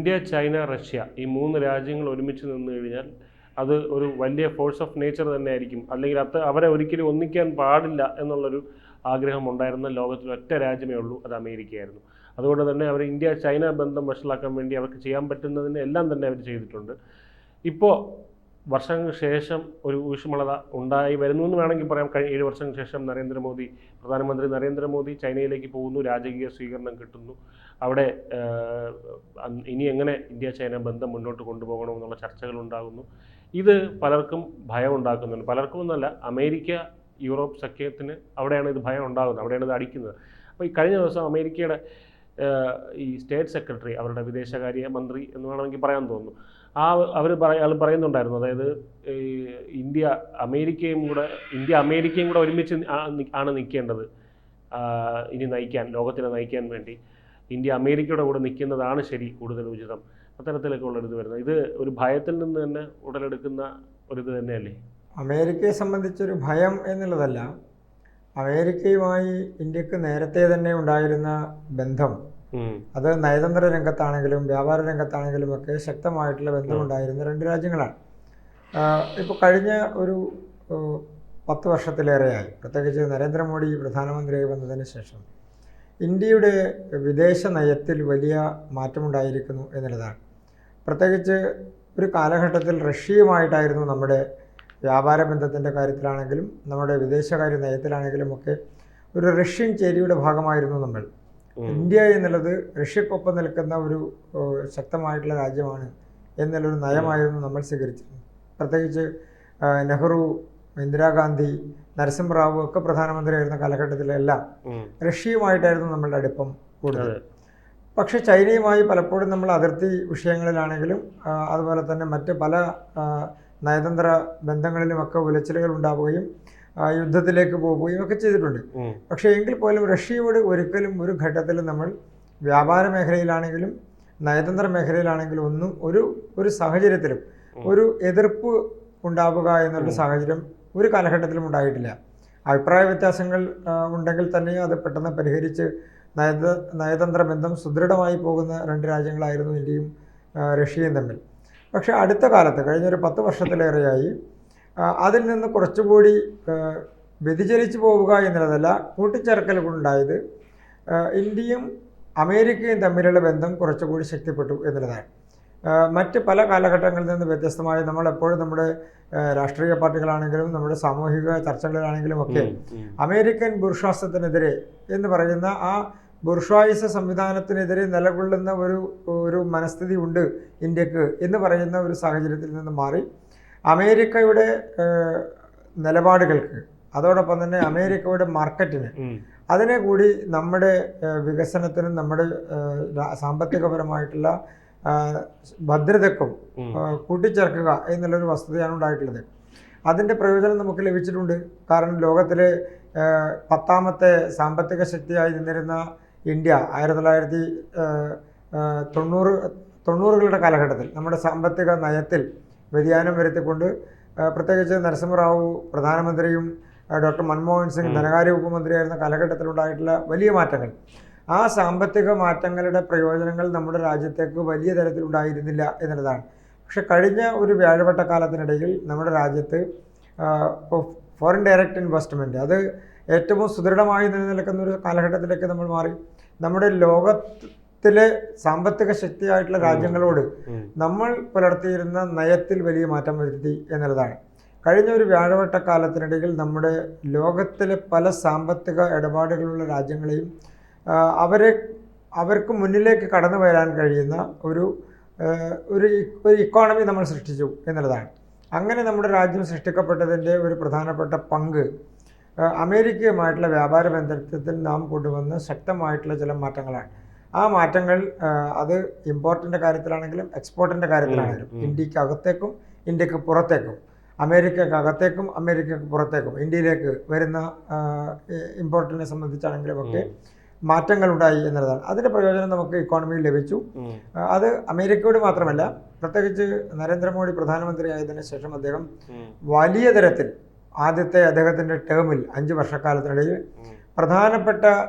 India, China, Russia ഈ 3 രാജ്യങ്ങൾ ഒരുമിച്ച് നിന്ന് കഴിഞ്ഞാൽ അത് ഒരു വലിയ ഫോഴ്സ് ഓഫ് നേച്ചർ തന്നെ ആയിരിക്കും. അല്ലെങ്കിൽ അവരെ ഒരിക്കലും ഒന്നിക്കാൻ പാടില്ല എന്നുള്ളൊരു ആഗ്രഹം ഉണ്ടായിരുന്ന ലോകത്തിൽ ഒറ്റ രാജ്യമേ ഉള്ളൂ, അത് അമേരിക്കയായിരുന്നു. അതുകൊണ്ട് തന്നെ അവർ ഇന്ത്യ ചൈന ബന്ധം വഷളാക്കാൻ വേണ്ടി അവർക്ക് ചെയ്യാൻ പറ്റുന്നതിന് എല്ലാം തന്നെ അവർ ചെയ്തിട്ടുണ്ട്. ഇപ്പോൾ വർഷങ്ങൾക്ക് ശേഷം ഒരു ഊഷ്മളത ഉണ്ടായി വരുന്നു എന്ന് വേണമെങ്കിൽ പറയാം. 7 വർഷങ്ങൾക്ക് ശേഷം പ്രധാനമന്ത്രി നരേന്ദ്രമോദി ചൈനയിലേക്ക് പോകുന്നു, രാജകീയ സ്വീകരണം കിട്ടുന്നു. അവിടെ ഇനി എങ്ങനെ ഇന്ത്യ ചൈന ബന്ധം മുന്നോട്ട് കൊണ്ടുപോകണമെന്നുള്ള ചർച്ചകൾ ഉണ്ടാകുന്നു. ഇത് പലർക്കും ഭയം ഉണ്ടാക്കുന്നുണ്ട്. പലർക്കും എന്നല്ല, അമേരിക്ക യൂറോപ്പ് സഖ്യത്തിന് അവിടെയാണ് ഇത് ഭയം ഉണ്ടാകുന്നത്, അവിടെയാണ് ഇത് അടിക്കുന്നത്. അപ്പോൾ ഈ കഴിഞ്ഞ ദിവസം അമേരിക്കയുടെ ഈ സ്റ്റേറ്റ് സെക്രട്ടറി, അവരുടെ വിദേശകാര്യ മന്ത്രി എന്ന് വേണമെങ്കിൽ പറയാൻ തോന്നുന്നു, അയാൾ പറയുന്നുണ്ടായിരുന്നു, അതായത് ഇന്ത്യ അമേരിക്കയും കൂടെ ഒരുമിച്ച് ആണ് നിൽക്കേണ്ടത്. ഇനി ലോകത്തിനെ നയിക്കാൻ വേണ്ടി ഇന്ത്യ അമേരിക്കയുടെ കൂടെ നിൽക്കുന്നതാണ് ശരി, കൂടുതൽ ഉചിതം. അത്തരത്തിലൊക്കെ ഉള്ളൊരിത് വരുന്നത്, ഇത് ഒരു ഭയത്തിൽ നിന്ന് തന്നെ ഉടലെടുക്കുന്ന ഒരിത് തന്നെയല്ലേ? അമേരിക്കയെ സംബന്ധിച്ചൊരു ഭയം എന്നുള്ളതല്ല, അമേരിക്കയുമായി ഇന്ത്യക്ക് നേരത്തെ തന്നെ ഉണ്ടായിരുന്ന ബന്ധം, അത് നയതന്ത്ര രംഗത്താണെങ്കിലും വ്യാപാര രംഗത്താണെങ്കിലും ഒക്കെ ശക്തമായിട്ടുള്ള ബന്ധമുണ്ടായിരുന്ന 2 രാജ്യങ്ങളാണ്. ഇപ്പോൾ കഴിഞ്ഞ ഒരു 10 വർഷത്തിലേറെയായി, പ്രത്യേകിച്ച് നരേന്ദ്രമോദി പ്രധാനമന്ത്രിയായി വന്നതിന് ശേഷം ഇന്ത്യയുടെ വിദേശ നയത്തിൽ വലിയ മാറ്റമുണ്ടായിരിക്കുന്നു എന്നുള്ളതാണ്. പ്രത്യേകിച്ച് ഒരു കാലഘട്ടത്തിൽ റഷ്യയുമായിട്ടായിരുന്നു നമ്മുടെ വ്യാപാര ബന്ധത്തിൻ്റെ കാര്യത്തിലാണെങ്കിലും നമ്മുടെ വിദേശകാര്യ നയത്തിലാണെങ്കിലും ഒക്കെ ഒരു റഷ്യൻ ചേരിയുടെ ഭാഗമായിരുന്നു നമ്മൾ. ഇന്ത്യ എന്നുള്ളത് റഷ്യക്കൊപ്പം നിൽക്കുന്ന ഒരു ശക്തമായിട്ടുള്ള രാജ്യമാണ് എന്നുള്ളൊരു നയമായിരുന്നു നമ്മൾ സ്വീകരിച്ചിരുന്നത്. പ്രത്യേകിച്ച് നെഹ്റു, ഇന്ദിരാഗാന്ധി, നരസിംഹറാവു ഒക്കെ പ്രധാനമന്ത്രിയായിരുന്ന കാലഘട്ടത്തിലെല്ലാം റഷ്യയുമായിട്ടായിരുന്നു നമ്മളുടെ അടുപ്പം കൂടുതൽ. പക്ഷേ ചൈനയുമായി പലപ്പോഴും നമ്മൾ അതിർത്തി വിഷയങ്ങളിലാണെങ്കിലും അതുപോലെ തന്നെ മറ്റ് പല നയതന്ത്ര ബന്ധങ്ങളിലുമൊക്കെ ഉലച്ചിലുകൾ ഉണ്ടാവുകയും യുദ്ധത്തിലേക്ക് പോവുകയും ഒക്കെ ചെയ്തിട്ടുണ്ട്. പക്ഷേ എങ്കിൽ പോലും റഷ്യയോട് ഒരിക്കലും ഒരു ഘട്ടത്തിലും നമ്മൾ വ്യാപാര മേഖലയിലാണെങ്കിലും നയതന്ത്ര മേഖലയിലാണെങ്കിലും ഒന്നും ഒരു സാഹചര്യത്തിലും ഒരു എതിർപ്പ് ഉണ്ടാവുക എന്നുള്ള സാഹചര്യം ഒരു കാലഘട്ടത്തിലും ഉണ്ടായിട്ടില്ല. അഭിപ്രായ വ്യത്യാസങ്ങൾ ഉണ്ടെങ്കിൽ തന്നെ അത് പെട്ടെന്ന് പരിഹരിച്ച് നയതന്ത്ര ബന്ധം സുദൃഢമായി പോകുന്ന 2 രാജ്യങ്ങളായിരുന്നു ഇന്ത്യയും റഷ്യയും തമ്മിൽ. പക്ഷേ അടുത്ത കാലത്ത് കഴിഞ്ഞൊരു 10 വർഷത്തിലേറെയായി അതിൽ നിന്ന് കുറച്ചുകൂടി വ്യതിചലിച്ചു പോവുക എന്നുള്ളതല്ല, കൂട്ടിച്ചേർക്കലുകളുണ്ടായത് ഇന്ത്യയും അമേരിക്കയും തമ്മിലുള്ള ബന്ധം കുറച്ചുകൂടി ശക്തിപ്പെട്ടു എന്നുള്ളതാണ്. മറ്റ് പല കാലഘട്ടങ്ങളിൽ നിന്ന് വ്യത്യസ്തമായി നമ്മളെപ്പോഴും നമ്മുടെ രാഷ്ട്രീയ പാർട്ടികളാണെങ്കിലും നമ്മുടെ സാമൂഹിക ചർച്ചകളിലാണെങ്കിലും ഒക്കെ അമേരിക്കൻ ബുർഷ്വാസത്തിനെതിരെ എന്ന് പറയുന്ന ആ ബുർഷ്വായിസ സംവിധാനത്തിനെതിരെ നിലകൊള്ളുന്ന ഒരു മനസ്ഥിതി ഉണ്ട് ഇന്ത്യക്ക് എന്ന് പറയുന്ന ഒരു സാഹചര്യത്തിൽ നിന്ന് മാറി അമേരിക്കയുടെ നിലപാടുകൾക്ക്, അതോടൊപ്പം തന്നെ അമേരിക്കയുടെ മാർക്കറ്റിന്, അതിനെ കൂടി നമ്മുടെ വികസനത്തിനും നമ്മുടെ സാമ്പത്തികപരമായിട്ടുള്ള ഭദ്രതയ്ക്കും കൂട്ടിച്ചേർക്കുക എന്നുള്ളൊരു വസ്തുതയാണ് ഉണ്ടായിട്ടുള്ളത്. അതിൻ്റെ പ്രയോജനം നമുക്ക് ലഭിച്ചിട്ടുണ്ട്. കാരണം ലോകത്തിലെ 10ാമത്തെ സാമ്പത്തിക ശക്തിയായി നിന്നിരുന്ന ഇന്ത്യ 1990കളുടെ കാലഘട്ടത്തിൽ നമ്മുടെ സാമ്പത്തിക നയത്തിൽ വ്യതിയാനം വരുത്തിക്കൊണ്ട്, പ്രത്യേകിച്ച് നരസിംഹറാവു പ്രധാനമന്ത്രിയും ഡോക്ടർ മൻമോഹൻ സിംഗ് ധനകാര്യ ഉപമന്ത്രിയായിരുന്ന കാലഘട്ടത്തിലുണ്ടായിട്ടുള്ള വലിയ മാറ്റങ്ങൾ, ആ സാമ്പത്തിക മാറ്റങ്ങളുടെ പ്രയോജനങ്ങൾ നമ്മുടെ രാജ്യത്തേക്ക് വലിയ തരത്തിലുണ്ടായിരുന്നില്ല എന്നുള്ളതാണ്. പക്ഷെ കഴിഞ്ഞ ഒരു വ്യാഴവട്ട കാലത്തിനിടയിൽ നമ്മുടെ രാജ്യത്ത് ഫോറിൻ ഡയറക്റ്റ് ഇൻവെസ്റ്റ്മെൻറ്റ് അത് ഏറ്റവും സുദൃഢമായി നിലനിൽക്കുന്ന ഒരു കാലഘട്ടത്തിലേക്ക് നമ്മൾ മാറി. നമ്മുടെ ലോകത്തിലെ സാമ്പത്തിക ശക്തിയായിട്ടുള്ള രാജ്യങ്ങളോട് നമ്മൾ പുലർത്തിയിരുന്ന നയത്തിൽ വലിയ മാറ്റം വരുത്തി എന്നുള്ളതാണ്. കഴിഞ്ഞ ഒരു വ്യാഴവട്ട കാലത്തിനിടയിൽ നമ്മുടെ ലോകത്തിലെ പല സാമ്പത്തിക ഇടപാടുകളുള്ള രാജ്യങ്ങളെയും അവർക്ക് മുന്നിലേക്ക് കടന്നു വരാൻ കഴിയുന്ന ഒരു ഇക്കോണമി നമ്മൾ സൃഷ്ടിച്ചു എന്നുള്ളതാണ്. അങ്ങനെ നമ്മുടെ രാജ്യം സൃഷ്ടിക്കപ്പെട്ടതിൻ്റെ ഒരു പ്രധാനപ്പെട്ട പങ്ക് അമേരിക്കയുമായിട്ടുള്ള വ്യാപാര ബന്ധത്തിൽ നാം കൊണ്ടുവന്ന ശക്തമായിട്ടുള്ള ചില മാറ്റങ്ങളാണ്. ആ മാറ്റങ്ങൾ അത് ഇമ്പോർട്ടിൻ്റെ കാര്യത്തിലാണെങ്കിലും എക്സ്പോർട്ടിൻ്റെ കാര്യത്തിലാണെങ്കിലും ഇന്ത്യക്ക് അകത്തേക്കും ഇന്ത്യക്ക് പുറത്തേക്കും, അമേരിക്കക്ക് അകത്തേക്കും അമേരിക്കക്ക് പുറത്തേക്കും ഇന്ത്യയിലേക്ക് വരുന്ന ഇമ്പോർട്ടിനെ സംബന്ധിച്ചാണെങ്കിലും ഒക്കെ മാറ്റങ്ങളുണ്ടായി എന്നുള്ളതാണ്. അതിൻ്റെ പ്രയോജനം നമുക്ക് ഇക്കോണമിയിൽ ലഭിച്ചു. അത് അമേരിക്കയോട് മാത്രമല്ല, പ്രത്യേകിച്ച് നരേന്ദ്രമോദി പ്രധാനമന്ത്രിയായതിനു ശേഷം അദ്ദേഹം വലിയ തരത്തിൽ ആദ്യത്തെ അദ്ദേഹത്തിൻ്റെ ടേമിൽ 5 വർഷക്കാലത്തിനിടയിൽ പ്രധാനപ്പെട്ട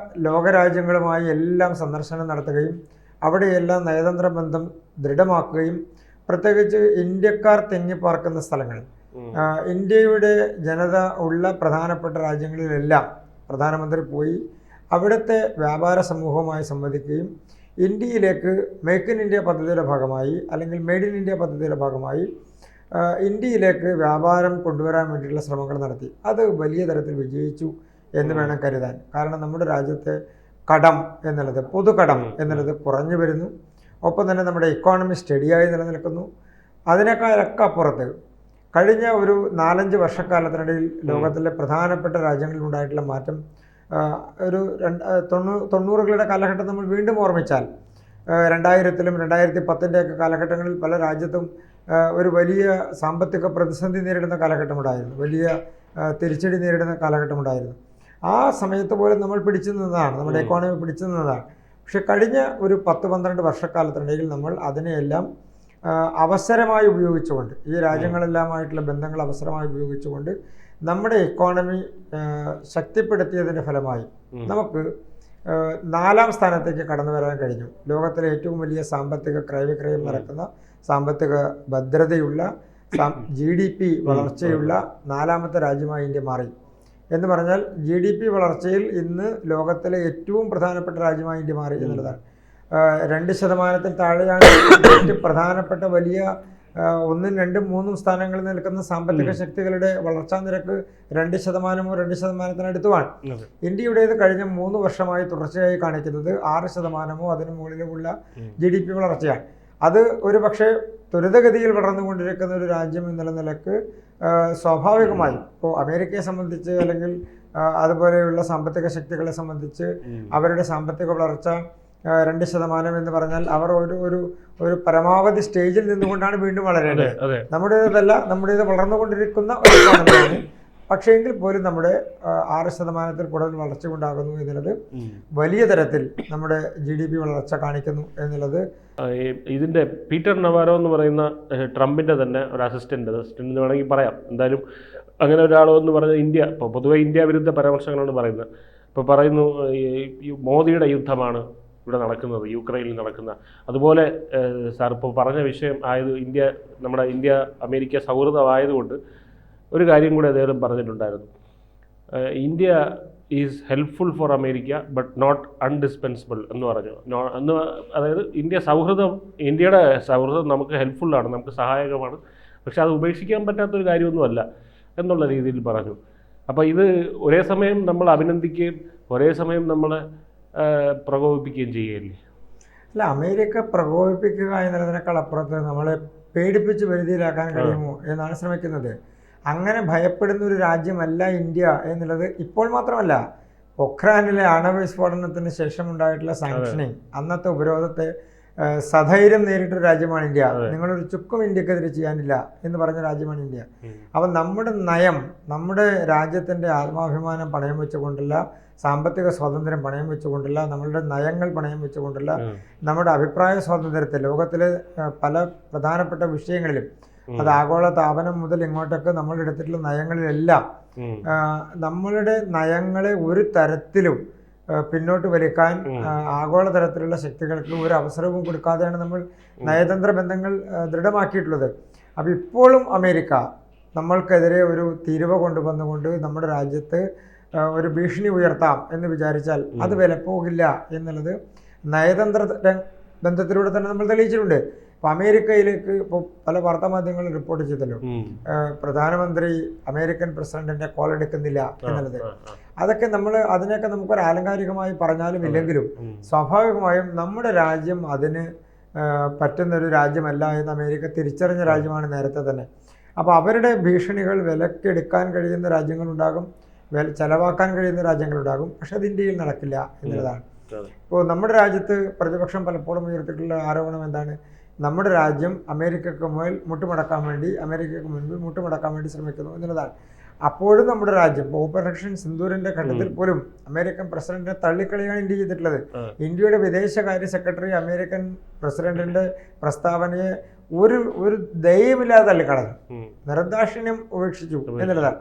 ലോകരാജ്യങ്ങളുമായി എല്ലാം സന്ദർശനം നടത്തുകയും അവിടെയെല്ലാം നയതന്ത്ര ബന്ധം ദൃഢമാക്കുകയും പ്രത്യേകിച്ച് ഇന്ത്യക്കാർ തിങ്ങിപ്പാർക്കുന്ന സ്ഥലങ്ങൾ, ഇന്ത്യയുടെ ജനത ഉള്ള പ്രധാനപ്പെട്ട രാജ്യങ്ങളിലെല്ലാം പ്രധാനമന്ത്രി പോയി അവിടുത്തെ വ്യാപാര സമൂഹവുമായി സംവദിക്കുകയും ഇന്ത്യയിലേക്ക് മേക്ക് ഇൻ ഇന്ത്യ പദ്ധതിയുടെ ഭാഗമായി അല്ലെങ്കിൽ മെയ്ഡ് ഇൻ ഇന്ത്യ പദ്ധതിയുടെ ഭാഗമായി ഇന്ത്യയിലേക്ക് വ്യാപാരം കൊണ്ടുവരാൻ വേണ്ടിയിട്ടുള്ള ശ്രമങ്ങൾ നടത്തി. അത് വലിയ തരത്തിൽ വിജയിച്ചു എന്ന് വേണം കരുതാൻ. കാരണം നമ്മുടെ രാജ്യത്തെ കടം എന്നുള്ളത്, പൊതുകടം എന്നുള്ളത് കുറഞ്ഞു വരുന്നു. ഒപ്പം തന്നെ നമ്മുടെ ഇക്കോണമി സ്റ്റഡിയായി നിലനിൽക്കുന്നു. അതിനേക്കാളൊക്കെ അപ്പുറത്ത് കഴിഞ്ഞ ഒരു 4-5 വർഷക്കാലത്തിനിടയിൽ ലോകത്തിലെ പ്രധാനപ്പെട്ട രാജ്യങ്ങളിലുണ്ടായിട്ടുള്ള മാറ്റം ഒരു 90കളുടെ കാലഘട്ടം നമ്മൾ വീണ്ടും ഓർമ്മിച്ചാൽ 2000-ലും 2010-ൻ്റെയൊക്കെ കാലഘട്ടങ്ങളിൽ പല രാജ്യത്തും ഒരു വലിയ സാമ്പത്തിക പ്രതിസന്ധി നേരിടുന്ന കാലഘട്ടമുണ്ടായിരുന്നു, വലിയ തിരിച്ചടി നേരിടുന്ന കാലഘട്ടമുണ്ടായിരുന്നു. ആ സമയത്ത് പോലും നമ്മൾ പിടിച്ചു നിന്നതാണ്, നമ്മുടെ എക്കോണമി പിടിച്ചു നിന്നതാണ്. പക്ഷെ കഴിഞ്ഞ ഒരു 10-12 വർഷക്കാലത്തിനിടയിൽ നമ്മൾ അതിനെയെല്ലാം അവസരമായി ഉപയോഗിച്ചുകൊണ്ട്, ഈ രാജ്യങ്ങളെല്ലാമായിട്ടുള്ള ബന്ധങ്ങൾ അവസരമായി ഉപയോഗിച്ചുകൊണ്ട് നമ്മുടെ എക്കോണമി ശക്തിപ്പെടുത്തിയതിൻ്റെ ഫലമായി നമുക്ക് 4ാം സ്ഥാനത്തേക്ക് കടന്നു വരാൻ കഴിഞ്ഞു. ലോകത്തിലെ ഏറ്റവും വലിയ സാമ്പത്തിക ക്രയവിക്രയം നടക്കുന്ന, സാമ്പത്തിക ഭദ്രതയുള്ള, GDP വളർച്ചയുള്ള 4ാമത്തെ രാജ്യമായി ഇന്ത്യ മാറി. എന്ന് പറഞ്ഞാൽ GDP വളർച്ചയിൽ ഇന്ന് ലോകത്തിലെ ഏറ്റവും പ്രധാനപ്പെട്ട രാജ്യമായി ഇന്ത്യ മാറി എന്നുള്ളതാണ്. 2% താഴെയാണ് ഏറ്റവും പ്രധാനപ്പെട്ട വലിയ 1, 2, 3 സ്ഥാനങ്ങളിൽ നിൽക്കുന്ന സാമ്പത്തിക ശക്തികളുടെ വളർച്ചാ നിരക്ക് 2%-മോ 2%-നടുത്തുമാണ്. ഇന്ത്യയുടേത് കഴിഞ്ഞ 3 വർഷമായി തുടർച്ചയായി കാണിക്കുന്നത് 6%-മോ അതിനു മുകളിലുമുള്ള GDP വളർച്ചയാണ്. അത് ഒരു പക്ഷേ ത്വരിതഗതിയിൽ വളർന്നുകൊണ്ടിരിക്കുന്ന ഒരു രാജ്യം എന്നുള്ള നിലക്ക് സ്വാഭാവികമായും ഇപ്പോൾ അമേരിക്കയെ സംബന്ധിച്ച് അല്ലെങ്കിൽ അതുപോലെയുള്ള സാമ്പത്തിക ശക്തികളെ സംബന്ധിച്ച് അവരുടെ സാമ്പത്തിക വളർച്ച 2% എന്ന് പറഞ്ഞാൽ അവർ ഒരു പരമാവധി സ്റ്റേജിൽ നിന്നുകൊണ്ടാണ് വീണ്ടും വളരേണ്ടത്. നമ്മുടേതല്ല, നമ്മുടേത് വളർന്നുകൊണ്ടിരിക്കുന്ന ഒരു ഇക്കോണമിയാണ്. പക്ഷേ എങ്കിൽ പോലും നമ്മുടെ 6%-ത്തിൽ കൂടുതൽ വളർച്ച ഉണ്ടാകുന്നു എന്നുള്ളത് വലിയ തരത്തിൽ നമ്മുടെ GDP വളർച്ച കാണിക്കുന്നു എന്നുള്ളത്. ഇതിൻ്റെ പീറ്റർ നവാരോ എന്ന് പറയുന്ന ട്രംപിൻ്റെ തന്നെ ഒരു അസിസ്റ്റൻ്റ് എന്ന് വേണമെങ്കിൽ പറയാം. എന്തായാലും അങ്ങനെ ഒരാളെന്ന് പറഞ്ഞാൽ ഇന്ത്യ ഇപ്പോൾ പൊതുവെ ഇന്ത്യ വിരുദ്ധ പരാമർശങ്ങളാണ് പറയുന്നത്. ഇപ്പോൾ പറയുന്നു മോദിയുടെ യുദ്ധമാണ് ഇവിടെ നടക്കുന്നത്, യുക്രൈനിൽ നടക്കുന്ന. അതുപോലെ സാർ ഇപ്പോൾ പറഞ്ഞ വിഷയം ആയത് നമ്മുടെ ഇന്ത്യ അമേരിക്ക സൗഹൃദമായതുകൊണ്ട് ഒരു കാര്യം കൂടി അദ്ദേഹം പറഞ്ഞിട്ടുണ്ടായിരുന്നു. India is helpful for America but not indispensable എന്ന് പറഞ്ഞു. അതായത് ഇന്ത്യയുടെ സൗഹൃദം നമുക്ക് ഹെൽപ്ഫുള്ളാണ്, നമുക്ക് സഹായകമാണ്, പക്ഷെ അത് ഉപേക്ഷിക്കാൻ പറ്റാത്തൊരു കാര്യമൊന്നുമല്ല എന്നുള്ള രീതിയിൽ പറഞ്ഞു. അപ്പോൾ ഇത് ഒരേ സമയം നമ്മൾ അഭിനന്ദിക്കുകയും ഒരേ സമയം നമ്മൾ പ്രകോപിപ്പിക്കുകയും ചെയ്യുകയല്ലേ? അല്ല, അമേരിക്ക പ്രകോപിപ്പിക്കുക എന്നതിനേക്കാൾ അപ്പുറത്ത് നമ്മളെ പേടിപ്പിച്ച് വരുതിയിലാക്കാൻ കഴിയുമോ എന്നാണ് ശ്രമിക്കുന്നത്. അങ്ങനെ ഭയപ്പെടുന്ന ഒരു രാജ്യമല്ല ഇന്ത്യ എന്നുള്ളത് ഇപ്പോൾ മാത്രമല്ല, പൊഖ്രാനിലെ ആണവ വിസ്ഫോടനത്തിന് ശേഷമുണ്ടായിട്ടുള്ള സാങ്ഷനിങ്, അന്നത്തെ ഉപരോധത്തെ സധൈര്യം നേരിട്ടൊരു രാജ്യമാണ് ഇന്ത്യ. നിങ്ങളൊരു ചുക്കും ഇന്ത്യക്കെതിരെ ചെയ്യാനില്ല എന്ന് പറഞ്ഞ രാജ്യമാണ് ഇന്ത്യ. അപ്പം നമ്മുടെ നയം, നമ്മുടെ രാജ്യത്തിൻ്റെ ആത്മാഭിമാനം പണയം വെച്ചുകൊണ്ടുള്ള, സാമ്പത്തിക സ്വാതന്ത്ര്യം പണയം വെച്ചുകൊണ്ടുള്ള, നമ്മളുടെ നയങ്ങൾ പണയം വെച്ചുകൊണ്ടുള്ള, നമ്മുടെ അഭിപ്രായ സ്വാതന്ത്ര്യത്തെ ലോകത്തിലെ പല പ്രധാനപ്പെട്ട വിഷയങ്ങളിലും, അത് ആഗോള താപനം മുതൽ ഇങ്ങോട്ടൊക്കെ നമ്മൾ എടുത്തിട്ടുള്ള നയങ്ങളിലെല്ലാം നമ്മളുടെ നയങ്ങളെ ഒരു തരത്തിലും പിന്നോട്ട് വലിക്കാൻ ആഗോള തരത്തിലുള്ള ശക്തികൾക്ക് ഒരു അവസരവും കൊടുക്കാതെയാണ് നമ്മൾ നയതന്ത്ര ബന്ധങ്ങൾ ദൃഢമാക്കിയിട്ടുള്ളത്. അപ്പോൾ ഇപ്പോഴും അമേരിക്ക നമ്മൾക്കെതിരെ ഒരു തീരുവ കൊണ്ടുവന്നുകൊണ്ട് നമ്മുടെ രാജ്യത്ത് ഒരു ഭീഷണി ഉയർത്താം എന്ന് വിചാരിച്ചാൽ അത് വിലപ്പോകില്ല എന്നുള്ളത് നയതന്ത്ര ബന്ധത്തിലൂടെ തന്നെ നമ്മൾ തെളിയിച്ചിട്ടുണ്ട്. അപ്പോൾ അമേരിക്കയിലേക്ക് ഇപ്പോൾ പല വാർത്താമാധ്യമങ്ങളും റിപ്പോർട്ട് ചെയ്തല്ലോ, പ്രധാനമന്ത്രി അമേരിക്കൻ പ്രസിഡന്റിന്റെ കോൾ എടുക്കുന്നില്ല എന്നുള്ളത്. അതിനൊക്കെ നമുക്കൊരു ആലങ്കാരികമായി പറഞ്ഞാലും ഇല്ലെങ്കിലും സ്വാഭാവികമായും നമ്മുടെ രാജ്യം അതിന് പറ്റുന്നൊരു രാജ്യമല്ല എന്ന് അമേരിക്ക തിരിച്ചറിഞ്ഞ രാജ്യമാണ് നേരത്തെ തന്നെ. അപ്പോൾ അവരുടെ ഭീഷണികൾ വിലക്കെടുക്കാൻ കഴിയുന്ന രാജ്യങ്ങളുണ്ടാകും, ചെലവാക്കാൻ കഴിയുന്ന രാജ്യങ്ങളുണ്ടാകും. പക്ഷെ അത് ഇന്ത്യയിൽ നടക്കില്ല എന്നുള്ളതാണ്. ഇപ്പോൾ നമ്മുടെ രാജ്യത്ത് പ്രതിപക്ഷം പലപ്പോഴും ഉയർത്തിയിട്ടുള്ള ആരോപണം എന്താണ്? നമ്മുടെ രാജ്യം അമേരിക്കക്ക് മുമ്പിൽ മുട്ടുമടക്കാൻ വേണ്ടി ശ്രമിക്കുന്നു എന്നുള്ളതാണ്. അപ്പോഴും നമ്മുടെ രാജ്യം ഓപ്പറേഷൻ സിന്ദൂരിന്റെ ഘട്ടത്തിൽ പോലും അമേരിക്കൻ പ്രസിഡന്റിനെ തള്ളിക്കളിയാണ് ഇന്ത്യ ചെയ്തിട്ടുള്ളത്. ഇന്ത്യയുടെ വിദേശകാര്യ സെക്രട്ടറി അമേരിക്കൻ പ്രസിഡന്റിന്റെ പ്രസ്താവനയെ ഒരു ദയമില്ലാതെ തള്ളിക്കളഞ്ഞു, നിർദാക്ഷിണ്യം ഉപേക്ഷിച്ചു എന്നുള്ളതാണ്.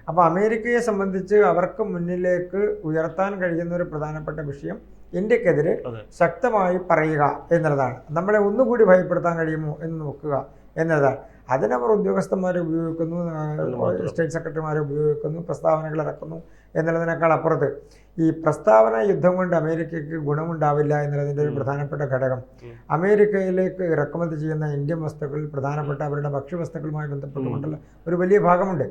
അപ്പോൾ അമേരിക്കയെ സംബന്ധിച്ച് അവർക്ക് മുന്നിലേക്ക് ഉയർത്താൻ കഴിയുന്ന ഒരു പ്രധാനപ്പെട്ട വിഷയം ഇന്ത്യക്കെതിരെ ശക്തമായി പറയുക എന്നുള്ളതാണ്. നമ്മളെ ഒന്നുകൂടി ഭയപ്പെടുത്താൻ കഴിയുമോ എന്ന് നോക്കുക എന്നതാണ്. അതിനവർ ഉദ്യോഗസ്ഥന്മാരെ ഉപയോഗിക്കുന്നു, സ്റ്റേറ്റ് സെക്രട്ടറിമാരെ ഉപയോഗിക്കുന്നു, പ്രസ്താവനകൾ ഇറക്കുന്നു എന്നുള്ളതിനേക്കാൾ അപ്പുറത്ത് ഈ പ്രസ്താവന യുദ്ധം കൊണ്ട് അമേരിക്കയ്ക്ക് ഗുണമുണ്ടാവില്ല എന്നുള്ളതിൻ്റെ ഒരു പ്രധാനപ്പെട്ട ഘടകം അമേരിക്കയിലേക്ക് ഇറക്കുമതി ചെയ്യുന്ന ഇന്ത്യൻ വസ്തുക്കളിൽ പ്രധാനപ്പെട്ട അവരുടെ ഭക്ഷ്യവസ്തുക്കളുമായി ബന്ധപ്പെട്ടുകൊണ്ടുള്ള ഒരു വലിയ ഭാഗമുണ്ട്.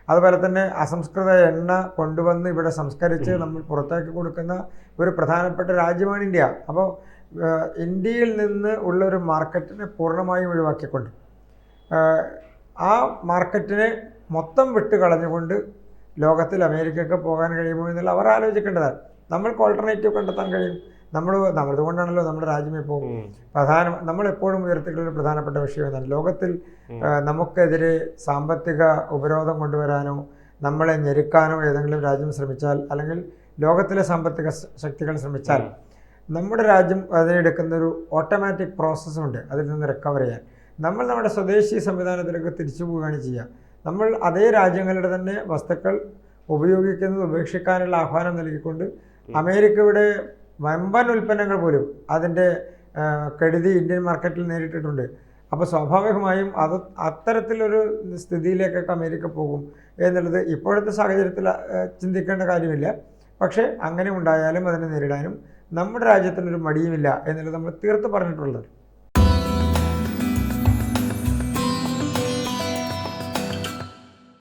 അതുപോലെ തന്നെ അസംസ്കൃത എണ്ണ കൊണ്ടുവന്ന് ഇവിടെ സംസ്കരിച്ച് നമ്മൾ പുറത്തേക്ക് കൊടുക്കുന്ന ഒരു പ്രധാനപ്പെട്ട രാജ്യമാണ് ഇന്ത്യ. അപ്പോൾ ഇന്ത്യയിൽ നിന്ന് ഉള്ളൊരു മാർക്കറ്റിനെ പൂർണ്ണമായും ഒഴിവാക്കിക്കൊണ്ട് ആ മാർക്കറ്റിനെ മൊത്തം വിട്ട് കളഞ്ഞുകൊണ്ട് ലോകത്തിൽ അമേരിക്കയ്ക്ക് പോകാൻ കഴിയുമോ എന്നുള്ള അവർ ആലോചിക്കേണ്ടതാണ്. നമ്മൾക്ക് ഓൾട്ടർനേറ്റീവ് കണ്ടെത്താൻ കഴിയും. അതുകൊണ്ടാണല്ലോ നമ്മുടെ രാജ്യം ഇപ്പോൾ നമ്മളെപ്പോഴും ഉയർത്തിയിട്ടുള്ള ഒരു പ്രധാനപ്പെട്ട വിഷയം എന്നാണ് ലോകത്തിൽ നമുക്കെതിരെ സാമ്പത്തിക ഉപരോധം കൊണ്ടുവരാനോ നമ്മളെ ഞെരുക്കാനോ ഏതെങ്കിലും രാജ്യം ശ്രമിച്ചാൽ, അല്ലെങ്കിൽ ലോകത്തിലെ സാമ്പത്തിക ശക്തികൾ ശ്രമിച്ചാൽ, നമ്മുടെ രാജ്യം അതിനെടുക്കുന്നൊരു ഓട്ടോമാറ്റിക് പ്രോസസ്സുണ്ട് അതിൽ നിന്ന് റിക്കവർ ചെയ്യാൻ. നമ്മൾ നമ്മുടെ സ്വദേശി സംവിധാനത്തിലേക്ക് തിരിച്ചു പോവുകയാണ് ചെയ്യുക. നമ്മൾ അതേ രാജ്യങ്ങളുടെ തന്നെ വസ്തുക്കൾ ഉപയോഗിക്കുന്നത് ഉപേക്ഷിക്കാനുള്ള ആഹ്വാനം നൽകിക്കൊണ്ട് അമേരിക്കയുടെ വമ്പൻ ഉൽപ്പന്നങ്ങൾ പോലും അതിൻ്റെ കെടുതി ഇന്ത്യൻ മാർക്കറ്റിൽ നേരിട്ടിട്ടുണ്ട്. അപ്പോൾ സ്വാഭാവികമായും അത്തരത്തിലൊരു സ്ഥിതിയിലേക്കൊക്കെ അമേരിക്ക പോകും എന്നുള്ളത് ഇപ്പോഴത്തെ സാഹചര്യത്തിൽ ചിന്തിക്കേണ്ട കാര്യമില്ല. പക്ഷേ അങ്ങനെ ഉണ്ടായാലും അതിനെ നേരിടാനും നമ്മുടെ രാജ്യത്തിനൊരു മടിയുമില്ല എന്നുള്ളത് നമ്മൾ തീർത്ത് പറഞ്ഞിട്ടുള്ളത്.